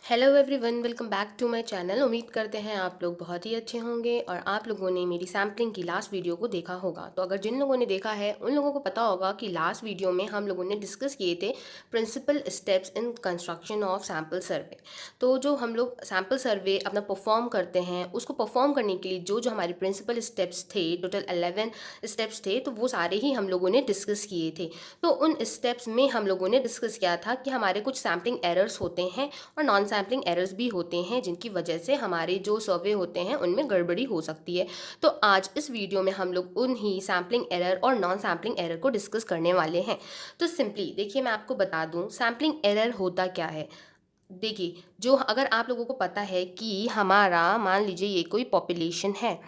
Hello everyone, welcome back to my channel. उम्मीद करते हैं आप लोग बहुत ही अच्छे होंगे और आप लोगों ने मेरी सैम्पलिंग की लास्ट वीडियो को देखा होगा। तो अगर जिन लोगों ने देखा है उन लोगों को पता होगा कि लास्ट वीडियो में हम लोगों ने डिस्कस किए थे principal steps in construction of sample survey. तो जो हम लोग सैम्पल सर्वे अपना परफॉर्म करते हैं, उसको परफॉर्म करने के लिए जो जो हमारे प्रिंसिपल स्टेप्स थे, टोटल 11 स्टेप्स थे, तो वो सारे ही हम लोगों ने डिस्कस किए थे। तो उन स्टेप्स में हम लोगों ने डिस्कस किया था कि हमारे कुछ सैम्पलिंग एरर्स होते हैं और नॉन सैम्पलिंग एरर्स भी होते हैं, जिनकी वजह से हमारे जो सर्वे होते हैं उनमें गड़बड़ी हो सकती है। तो आज इस वीडियो में हम लोग उन ही सैम्पलिंग एरर और नॉन सैम्पलिंग एरर को डिस्कस करने वाले हैं। तो सिंपली देखिए, मैं आपको बता दूं सैम्पलिंग एरर होता क्या है। देखिए, जो अगर आप लोगों को पता है कि हमारा मान लीजिए ये कोई पॉपुलेशन है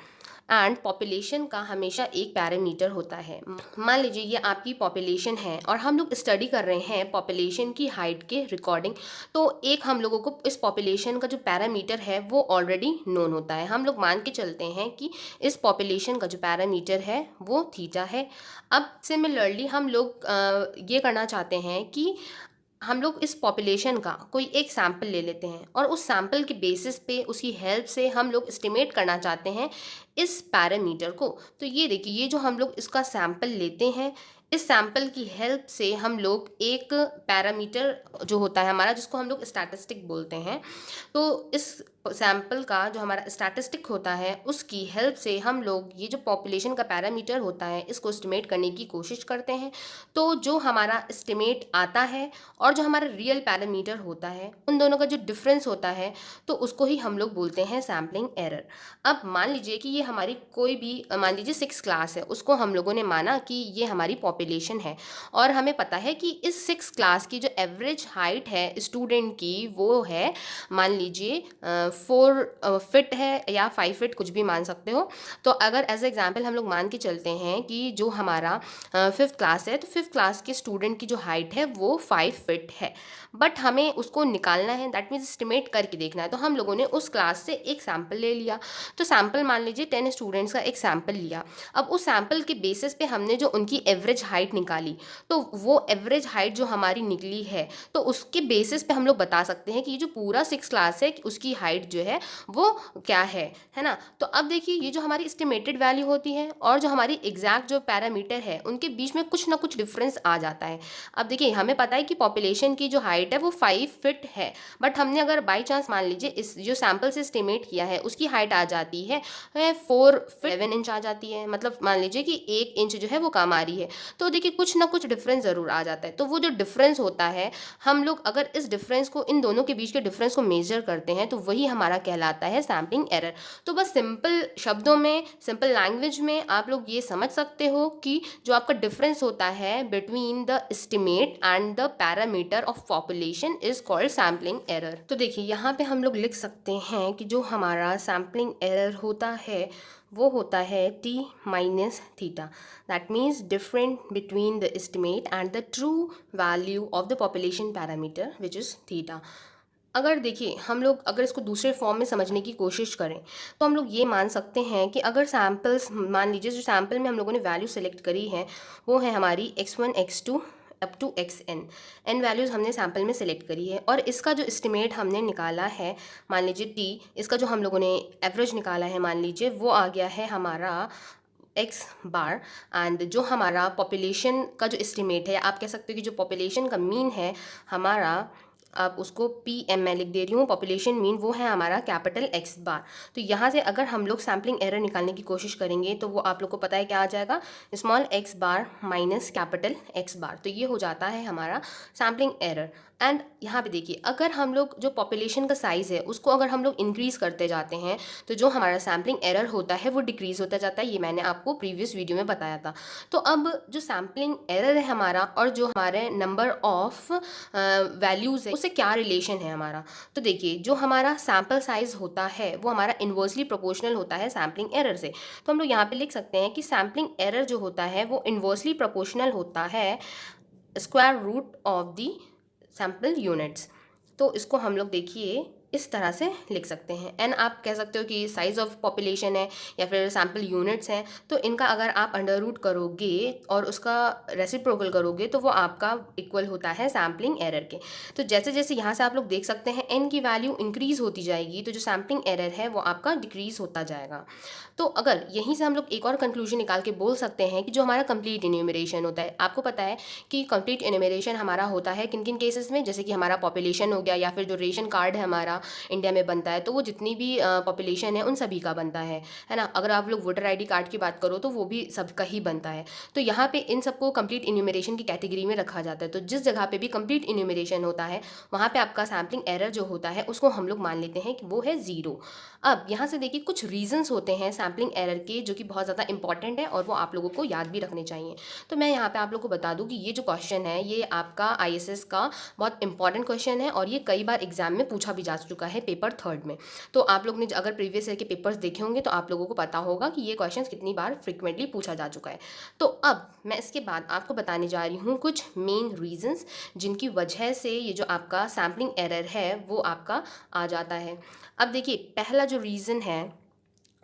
एंड पॉपुलेशन का हमेशा एक पैरामीटर होता है। मान लीजिए ये आपकी पॉपुलेशन है और हम लोग स्टडी कर रहे हैं पॉपुलेशन की हाइट के रिकॉर्डिंग। तो एक हम लोगों को इस पॉपुलेशन का जो पैरामीटर है वो ऑलरेडी नोन होता है। हम लोग मान के चलते हैं कि इस पॉपुलेशन का जो पैरामीटर है वो थीटा है। अब सिमिलरली हम लोग ये करना चाहते हैं कि हम लोग इस पॉपुलेशन का कोई एक सैंपल ले लेते हैं और उस सैंपल के बेसिस पे उसकी हेल्प से हम लोग एस्टिमेट करना चाहते हैं इस पैरामीटर को। तो ये देखिए, ये जो हम लोग इसका सैंपल लेते हैं, इस सैंपल की हेल्प से हम लोग एक पैरामीटर जो होता है हमारा, जिसको हम लोग स्टैटिस्टिक बोलते हैं, तो इस सैंपल का जो हमारा स्टैटिस्टिक होता है उसकी हेल्प से हम लोग ये जो पॉपुलेशन का पैरामीटर होता है इसको एस्टिमेट करने की कोशिश करते हैं। तो जो हमारा एस्टिमेट आता है और जो हमारा रियल पैरामीटर होता है, उन दोनों का जो डिफरेंस होता है, तो उसको ही हम लोग बोलते हैं सैम्पलिंग एरर। अब मान लीजिए कि ये हमारी कोई भी मान लीजिए 6 क्लास है, उसको हम लोगों ने माना कि ये हमारी पॉपुलेशन है और हमें पता है कि इस 6 क्लास की जो एवरेज हाइट है स्टूडेंट की वो है मान लीजिए 4 फीट है या 5 फीट, कुछ भी मान सकते हो। तो अगर एज एग्जाम्पल हम लोग मान के चलते हैं कि जो हमारा 5th क्लास है, तो 5th क्लास के स्टूडेंट की जो हाइट है वो 5 फीट है, बट हमें उसको निकालना है, दैट मीन्स एस्टिमेट करके देखना है। तो हम लोगों ने उस क्लास से एक सैम्पल ले लिया। तो सैम्पल मान लीजिए 10 स्टूडेंट्स का एक सैम्पल लिया। अब उस सैम्पल के बेसिस पे हमने जो उनकी एवरेज हाइट निकाली, तो वो एवरेज हाइट जो हमारी निकली है, तो उसके बेसिस पे हम लोग बता सकते हैं कि ये जो पूरा 6 क्लास है उसकी हाइट जो है वो क्या है ना। तो अब देखिए, ये जो हमारी एस्टिमेटेड वैल्यू होती है और जो हमारी एग्जैक्ट जो पैरामीटर है, उनके बीच में कुछ ना कुछ डिफरेंस आ जाता है। अब देखिए, हमें पता है कि पॉपुलेशन की जो हाइट है वो 5 फीट है, बट हमने अगर बाई चांस मान लीजिए इस जो सैम्पल से एस्टिमेट किया है उसकी हाइट आ जाती है 4 फीट 11 इंच आ जाती है, मतलब मान लीजिए कि 1 इंच जो है वो कम आ रही है। तो देखिए, कुछ ना कुछ डिफरेंस ज़रूर आ जाता है। तो वो जो डिफरेंस होता है, हम लोग अगर इस डिफरेंस को, इन दोनों के बीच के डिफरेंस को मेजर करते हैं, तो वही हमारा कहलाता है सैम्पलिंग एरर। तो बस सिंपल शब्दों में, सिंपल लैंग्वेज में आप लोग ये समझ सकते हो कि जो आपका डिफरेंस होता है between the estimate and the parameter of population is called sampling error. तो देखिए, यहाँ पे हम लोग लिख सकते हैं कि जो हमारा सैम्पलिंग एरर होता है वो होता है t minus theta. That means different between the estimate and the true value of the population parameter which is theta. अगर देखिए, हम लोग अगर इसको दूसरे फॉर्म में समझने की कोशिश करें, तो हम लोग ये मान सकते हैं कि अगर सैम्पल्स, मान लीजिए जो सैम्पल में हम लोगों ने वैल्यू सेलेक्ट करी है वो है हमारी x1 x2 up to xn, n values हमने सैम्पल में सेलेक्ट करी है और इसका जो एस्टिमेट हमने निकाला है, मान लीजिए t, इसका जो हम लोगों ने एवरेज निकाला है मान लीजिए वो आ गया है हमारा x बार। एंड जो हमारा पॉपुलेशन का जो एस्टिमेट है, आप कह सकते हो कि जो पॉपुलेशन का मीन है हमारा, आप उसको पी मैं लिख दे रही हूँ, पॉपुलेशन मीन वो है हमारा कैपिटल X बार। तो यहाँ से अगर हम लोग सैम्पलिंग एरर निकालने की कोशिश करेंगे तो वो आप लोग को पता है क्या आ जाएगा, स्मॉल x बार माइनस कैपिटल X बार। तो ये हो जाता है हमारा सैम्पलिंग एरर। एंड यहाँ पे देखिए, अगर हम लोग जो पॉपुलेशन का साइज़ है उसको अगर हम लोग इंक्रीज़ करते जाते हैं, तो जो हमारा सैम्पलिंग एरर होता है वो डिक्रीज़ होता जाता है। ये मैंने आपको प्रीवियस वीडियो में बताया था। तो अब जो सैम्पलिंग एरर है हमारा और जो हमारे नंबर ऑफ वैल्यूज़ है उससे क्या रिलेशन है हमारा। तो देखिए, जो हमारा सैम्पल साइज़ होता है वो हमारा इन्वर्सली प्रोपोर्शनल होता है सैम्पलिंग एरर से। तो हम लोग यहाँ पे लिख सकते हैं कि सैम्पलिंग एरर जो होता है वो इन्वर्सली प्रोपोर्शनल होता है square root of the sample units. तो इसको हम लोग देखिए इस तरह से लिख सकते हैं। एन आप कह सकते हो कि साइज़ ऑफ पॉपुलेशन है या फिर सैम्पल यूनिट्स हैं, तो इनका अगर आप अंडर रूट करोगे और उसका रेसिप्रोकल करोगे तो वो आपका इक्वल होता है सैम्पलिंग एरर के। तो जैसे जैसे यहाँ से आप लोग देख सकते हैं एन की वैल्यू इंक्रीज़ होती जाएगी, तो जो सैम्पलिंग एरर है वो आपका डिक्रीज़ होता जाएगा। तो अगर यहीं से हम लोग एक और कंक्लूजन निकाल के बोल सकते हैं कि जो हमारा कंप्लीट इन्यूमरेशन होता है, आपको पता है कि कंप्लीट इन्यूमरेशन हमारा होता है किन किन केसेस में, जैसे कि हमारा पॉपुलेशन हो गया या फिर जो रेशन कार्ड है हमारा इंडिया में बनता है, तो वो जितनी भी पॉपुलेशन है उन सभी का बनता है ना। अगर आप लोग वोटर आईडी कार्ड की बात करो तो वो भी सबका ही बनता है। तो यहाँ पे इन सबको कंप्लीट इन्यूमरेशन की कैटेगरी में रखा जाता है। तो जिस जगह पे भी कंप्लीट इन्यूमरेशन होता है वहाँ पे आपका सैम्पलिंग एरर जो होता है उसको हम लोग मान लेते हैं कि वो है 0। अब यहाँ से देखिए कुछ रीजंस होते हैं सैम्पलिंग एरर के जो कि बहुत ज़्यादा इंपॉर्टेंट है और वो आप लोगों को याद भी रखने चाहिए। तो मैं यहाँ पे आप लोगों को बता दूँ कि ये जो क्वेश्चन है ये आपका आईएएस का बहुत इंपॉर्टेंट क्वेश्चन है और ये कई बार एग्जाम में पूछा भी जा चुका है पेपर 3 में। तो आप लोग ने अगर प्रीवियस ईयर के पेपर्स देखे होंगे तो आप लोगों को पता होगा कि ये क्वेश्चन कितनी बार फ्रिक्वेंटली पूछा जा चुका है। तो अब मैं इसके बाद आपको बताने जा रही हूँ कुछ मेन रीजंस जिनकी वजह से ये जो आपका सैम्पलिंग एरर है वो आपका आ जाता है। अब देखिए पहला जो रीज़न है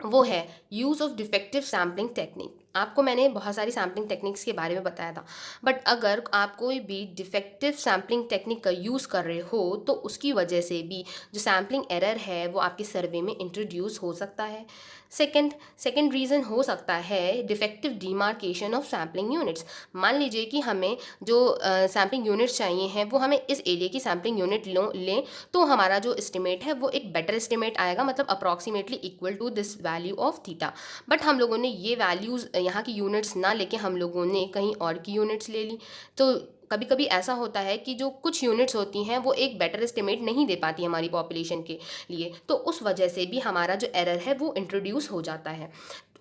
वो है use of defective sampling technique. आपको मैंने बहुत सारी सैम्पलिंग टेक्निक्स के बारे में बताया था, बट अगर आप कोई भी डिफेक्टिव सैम्पलिंग टेक्निक का यूज़ कर रहे हो तो उसकी वजह से भी जो सैम्पलिंग एरर है वो आपके सर्वे में इंट्रोड्यूस हो सकता है। सेकंड रीज़न हो सकता है defective demarcation of sampling units. मान लीजिए कि हमें जो सैम्पलिंग यूनिट्स चाहिए हैं वो हमें इस एरिया की सैम्पलिंग यूनिट लें तो हमारा जो एस्टिमेट है वो एक बेटर एस्टिमेट आएगा, मतलब approximately equal to this value of theta. But हम लोगों ने ये वैल्यूज़ यहाँ की यूनिट्स ना लेके हम लोगों ने कहीं और की यूनिट्स ले ली। तो कभी कभी ऐसा होता है कि जो कुछ यूनिट्स होती हैं वो एक बेटर एस्टिमेट नहीं दे पाती हमारी पॉपुलेशन के लिए, तो उस वजह से भी हमारा जो एरर है वो इंट्रोड्यूस हो जाता है।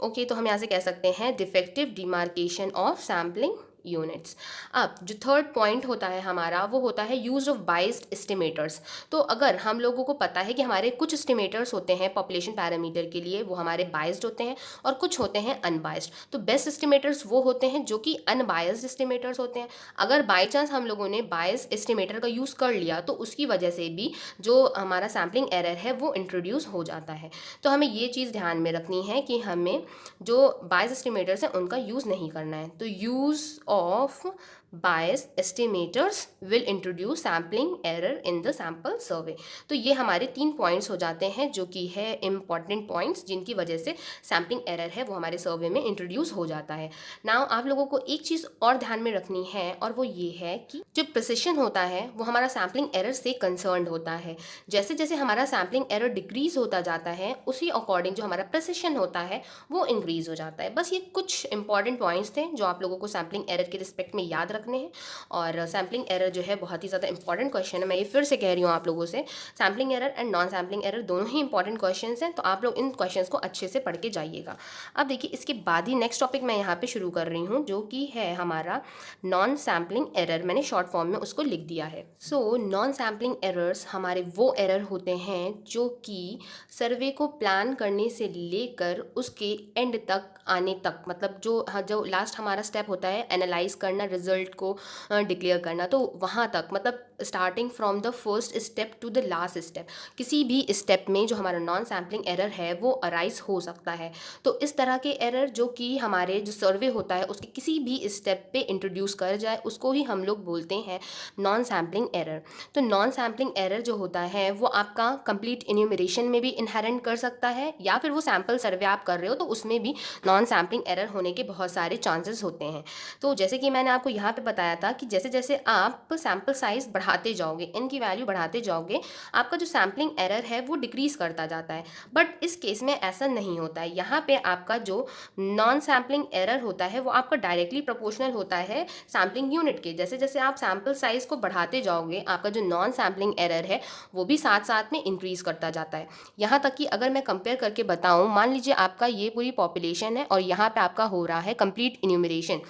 ओके, तो हम यहाँ से कह सकते हैं defective demarcation of sampling units. अब जो थर्ड पॉइंट होता है हमारा वो होता है यूज ऑफ बाइस्ड एस्टिमेटर्स। तो अगर हम लोगों को पता है कि हमारे कुछ एस्टिमेटर्स होते हैं पॉपुलेशन पैरामीटर के लिए वो हमारे बाइस्ड होते हैं और कुछ होते हैं अनबाइस्ड, तो बेस्ट एस्टिमेटर्स वो होते हैं जो कि अनबाइस्ड एस्टिमेटर्स होते हैं। अगर बाई चांस हम लोगों ने बाइस्ड एस्टिमेटर का यूज़ कर लिया तो उसकी वजह से भी जो हमारा सैम्पलिंग एरर है वो इंट्रोड्यूस हो जाता है। तो हमें ये चीज़ ध्यान में रखनी है कि हमें जो बाइस्ड एस्टिमेटर्स हैं उनका यूज़ नहीं करना है। तो use of bias estimators will introduce sampling error in the sample survey। तो ये हमारे 3 पॉइंट्स हो जाते हैं जो कि है इम्पॉर्टेंट पॉइंट्स जिनकी वजह से सैम्पलिंग एरर है वो हमारे सर्वे में इंट्रोड्यूस हो जाता है। नाउ आप लोगों को एक चीज़ और ध्यान में रखनी है और वो ये है कि जो प्रिसिशन होता है वो हमारा सैम्पलिंग एरर से कंसर्न होता है। जैसे जैसे हमारा सैम्पलिंग एरर डिक्रीज होता जाता है उसी अकॉर्डिंग जो हमारा प्रिसिशन होता है वो इंक्रीज हो जाता है। बस ये कुछ इंपॉर्टेंट पॉइंट्स थे जो आप लोगों को सैम्पलिंग एरर के रिस्पेक्ट में याद रखने हैं। और सैम्पलिंग एरर जो है बहुत ही ज़्यादा इंपॉर्टेंट क्वेश्चन है, मैं ये फिर से कह रही हूँ आप लोगों से, sampling error and non sampling error दोनों ही इंपॉर्टेंट क्वेश्चन हैं, तो आप लोग इन क्वेश्चन को अच्छे से पढ़ के जाइएगा। अब देखिए इसके बाद ही नेक्स्ट टॉपिक मैं यहाँ पे शुरू कर रही हूँ जो कि है हमारा नॉन सैम्पलिंग एरर। मैंने शॉर्ट फॉर्म में उसको लिख दिया है। सो नॉन सैम्पलिंग एरर्स हमारे वो एरर होते हैं जो कि सर्वे को प्लान करने से लेकर उसके एंड तक आने तक, मतलब जो लास्ट हमारा स्टेप होता है एनालाइज करना, रिजल्ट को डिक्लेयर करना, तो वहाँ तक मतलब starting from the first step to the last step, किसी भी स्टेप में जो हमारा नॉन सैम्पलिंग एरर है वो अराइज हो सकता है। तो इस तरह के एरर जो कि हमारे जो सर्वे होता है उसके किसी भी स्टेप पे इंट्रोड्यूस कर जाए उसको ही हम लोग बोलते हैं नॉन सैम्पलिंग एरर। तो नॉन सैम्पलिंग एरर जो होता है वो आपका कंप्लीट इन्यूमरेशन में भी इनहेरेंट कर सकता है या फिर वो सैम्पल सर्वे आप कर रहे हो तो उसमें भी नॉन सैम्पलिंग एरर होने के बहुत सारे चांसेस होते हैं। तो जैसे कि मैंने आपको यहाँ पे बताया था कि जैसे जैसे आप सैम्पल साइज बढ़ाते जाओगे, इनकी वैल्यू बढ़ाते जाओगे, आपका जो सैम्पलिंग एरर है वो डिक्रीज करता जाता है। बट इस केस में ऐसा नहीं होता है। यहाँ पे आपका जो नॉन सैम्पलिंग एरर होता है वो आपका डायरेक्टली प्रोपोर्शनल होता है सैम्पलिंग यूनिट के। जैसे जैसे आप सैम्पल साइज को बढ़ाते जाओगे आपका जो नॉन सैम्पलिंग एरर है वो भी साथ साथ में इंक्रीज करता जाता है। यहाँ तक कि अगर मैं कंपेयर करके बताऊँ, मान लीजिए आपका ये पूरी पॉपुलेशन है और यहाँ पे आपका हो रहा है कंप्लीट इन्यूमरेशन।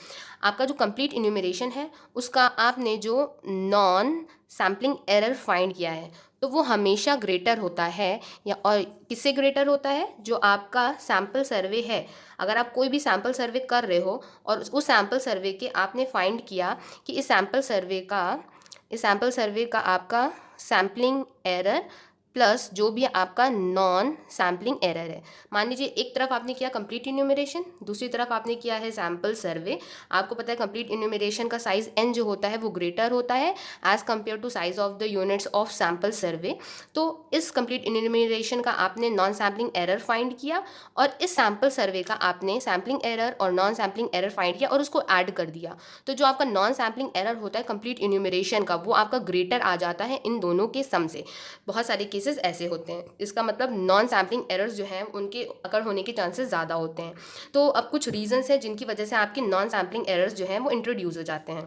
आपका जो कंप्लीट इन्यूमरेशन है उसका आपने जो नॉन सैम्पलिंग एरर फाइंड किया है तो वो हमेशा ग्रेटर होता है, या और किससे ग्रेटर होता है, जो आपका सैम्पल सर्वे है। अगर आप कोई भी सैम्पल सर्वे कर रहे हो और उस सैम्पल सर्वे के आपने फाइंड किया कि इस सैम्पल सर्वे का आपका सैम्पलिंग एरर प्लस जो भी आपका नॉन सैम्पलिंग एरर है। मान लीजिए एक तरफ आपने किया कंप्लीट इन्यूमरेशन, दूसरी तरफ आपने किया है सैम्पल सर्वे। आपको पता है कंप्लीट इन्यूमरेशन का साइज n जो होता है वो ग्रेटर होता है as compared to size of the units of sample survey. तो इस कंप्लीट इन्यूमरेशन का आपने नॉन सैम्पलिंग एरर फाइंड किया और इस सैम्पल सर्वे का आपने सैम्पलिंग एरर और नॉन सैम्पलिंग एरर फाइंड किया और उसको ऐड कर दिया। तो जो आपका नॉन सैम्पलिंग एरर होता है कंप्लीट इन्यूमरेशन का, वो आपका ग्रेटर आ जाता है इन दोनों के सम से। बहुत सारे केसेस ऐसे होते हैं। इसका मतलब नॉन सैम्पलिंग एरर्स जो हैं उनके अकर होने के चांसेस ज़्यादा होते हैं। तो अब कुछ रीजंस हैं जिनकी वजह से आपके नॉन सैम्पलिंग एरर्स जो हैं वो इंट्रोड्यूस हो जाते हैं।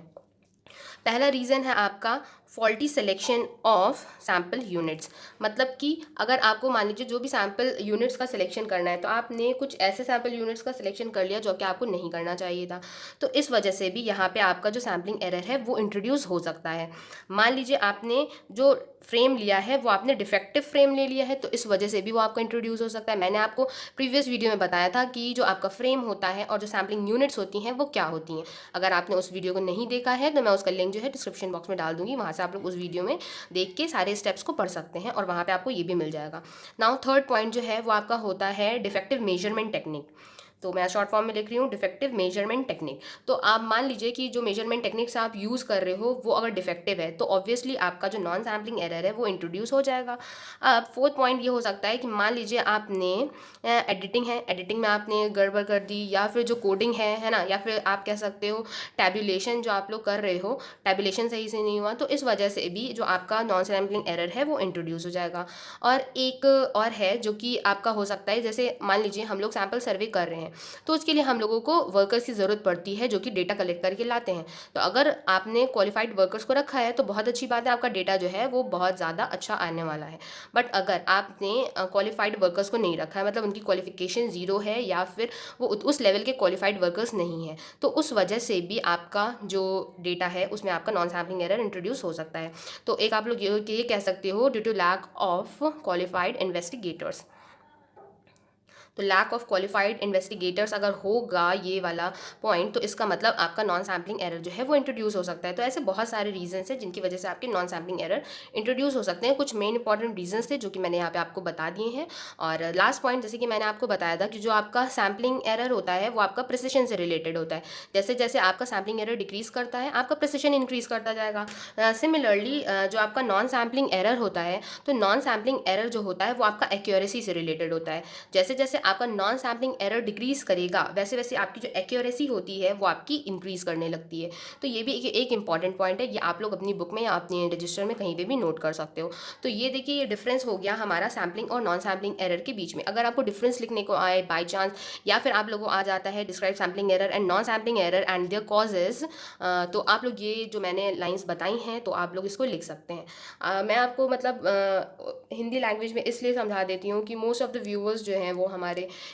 पहला रीज़न है आपका faulty selection of sample units. मतलब कि अगर आपको मान लीजिए जो भी सैम्पल यूनिट्स का सिलेक्शन करना है तो आपने कुछ ऐसे सैम्पल यूनिट्स का सिलेक्शन कर लिया जो कि आपको नहीं करना चाहिए था, तो इस वजह से भी यहाँ पे आपका जो सैम्पलिंग एरर है वो इंट्रोड्यूस हो सकता है। मान लीजिए आपने जो फ्रेम लिया है वो आपने डिफेक्टिव फ्रेम ले लिया है, तो इस वजह से भी वो आपको इंट्रोड्यूस हो सकता है। मैंने आपको प्रीवियस वीडियो में बताया था कि जो आपका फ्रेम होता है और जो सैम्पलिंग यूनिट्स होती हैं वो क्या होती हैं। अगर आपने उस वीडियो को नहीं देखा है तो मैं उसका लिंक जो है डिस्क्रिप्शन बॉक्स में डाल दूंगी, वहाँ से आप लोग उस वीडियो में देख के सारे स्टेप्स को पढ़ सकते हैं और वहाँ पे आपको ये भी मिल जाएगा। नाउ थर्ड पॉइंट जो है वो आपका होता है डिफेक्टिव मेजरमेंट टेक्निक। तो मैं शॉर्ट फॉर्म में लिख रही हूँ डिफेक्टिव मेजरमेंट टेक्निक। तो आप मान लीजिए कि जो मेजरमेंट टेक्निक्स आप यूज़ कर रहे हो वो अगर डिफेक्टिव है तो ऑब्वियसली आपका जो नॉन सैम्पलिंग एरर है वो इंट्रोड्यूस हो जाएगा। अब फोर्थ पॉइंट ये हो सकता है कि मान लीजिए आपने एडिटिंग है, एडिटिंग में आपने गड़बड़ कर दी, या फिर जो कोडिंग है ना, या फिर आप कह सकते हो टैबुलेशन जो आप लोग कर रहे हो, टैबुलेशन सही से नहीं हुआ, तो इस वजह से भी जो आपका नॉन सैम्पलिंग एरर है वो इंट्रोड्यूस हो जाएगा। और एक और है जो कि आपका हो सकता है, जैसे मान लीजिए हम लोग सैम्पल सर्वे कर रहे हैं तो उसके लिए हम लोगों को वर्कर्स की ज़रूरत पड़ती है जो कि डेटा कलेक्ट करके लाते हैं। तो अगर आपने क्वालिफाइड वर्कर्स को रखा है तो बहुत अच्छी बात है, आपका डेटा जो है वो बहुत ज़्यादा अच्छा आने वाला है। बट अगर आपने क्वालिफाइड वर्कर्स को नहीं रखा है, मतलब उनकी क्वालिफिकेशन ज़ीरो है या फिर वो उस लेवल के क्वालिफाइड वर्कर्स नहीं है, तो उस वजह से भी आपका जो डेटा है उसमें आपका नॉन सैम्पलिंग एरर इंट्रोड्यूस हो सकता है। तो एक आप लोग ये कह सकते हो due to lack of qualified investigators. तो लैक ऑफ क्वालिफाइड इन्वेस्टिगेटर्स अगर होगा ये वाला पॉइंट, तो इसका मतलब आपका नॉन सैम्पलिंग एरर जो है वो इंट्रोड्यूस हो सकता है। तो ऐसे बहुत सारे रीजंस हैं जिनकी वजह से आपके नॉन सैम्पलिंग एरर इंट्रोड्यूस हो सकते हैं। कुछ मेन इंपॉर्टेंट रीजंस थे जो कि मैंने यहाँ पे आपको बता दिए हैं। और लास्ट पॉइंट, जैसे कि मैंने आपको बताया था कि जो आपका सैम्पलिंग एरर होता है वो आपका प्रिसिशन से रिलेटेड होता है। जैसे जैसे आपका सैम्पलिंग एरर डिक्रीज करता है आपका प्रिसिशन इंक्रीज करता जाएगा। सिमिलरली जो आपका नॉन सैम्पलिंग एरर होता है, तो नॉन सैम्पलिंग एरर जो होता है वो आपका एक्यूरेसी से रिलेटेड होता है। जैसे जैसे आपका नॉन सैम्पलिंग एरर डिक्रीज करेगा वैसे वैसे आपकी जो एक्यूरेसी होती है वो आपकी इंक्रीज करने लगती है। तो ये भी एक इंपॉर्टेंट पॉइंट है, ये आप लोग अपनी बुक में या अपने रजिस्टर में कहीं पे भी नोट कर सकते हो। तो ये देखिए ये डिफरेंस हो गया हमारा सैम्पलिंग और नॉन सैम्पलिंग एरर के बीच में। अगर आपको डिफरेंस लिखने को आए बाई चांस, या फिर आप लोगों को आ जाता है describe sampling error and non sampling error and their causes, तो आप लोग ये जो मैंने लाइंस बताई हैं तो आप लोग इसको लिख सकते हैं। मैं आपको मतलब हिंदी लैंग्वेज में इसलिए समझा देती हूँ कि मोस्ट ऑफ द व्यूअर्स जो हैं वो हमारे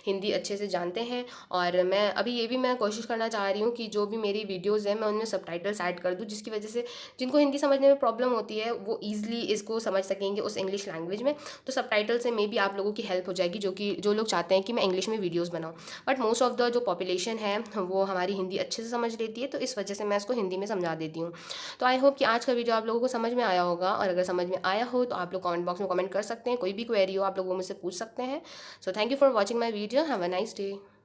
हिंदी अच्छे से जानते हैं। और मैं अभी ये भी मैं कोशिश करना चाह रही हूँ कि जो भी मेरी वीडियोज़ हैं मैं उनमें सबटाइटल्स ऐड कर दूँ, जिसकी वजह से जिनको हिंदी समझने में प्रॉब्लम होती है वो ईजिली इसको समझ सकेंगे उस इंग्लिश लैंग्वेज में। तो सबटाइटल से मे बी आप लोगों की हेल्प हो जाएगी, जो लोग चाहते हैं कि मैं इंग्लिश में वीडियोज़ बनाऊँ। बट मोस्ट ऑफ द जो पॉपुलेशन है वो हमारी हिंदी अच्छे से समझ लेती है, तो इस वजह से मैं इसको हिंदी में समझा देती हूँ। तो आई होप कि आज का वीडियो आप लोगों को समझ में आया होगा, और अगर समझ में आया हो तो आप लोग कमेंट बॉक्स में कमेंट कर सकते हैं। कोई भी क्वेरी हो आप लोगों मुझसे पूछ सकते हैं। So thank you for watching my video. Have a nice day.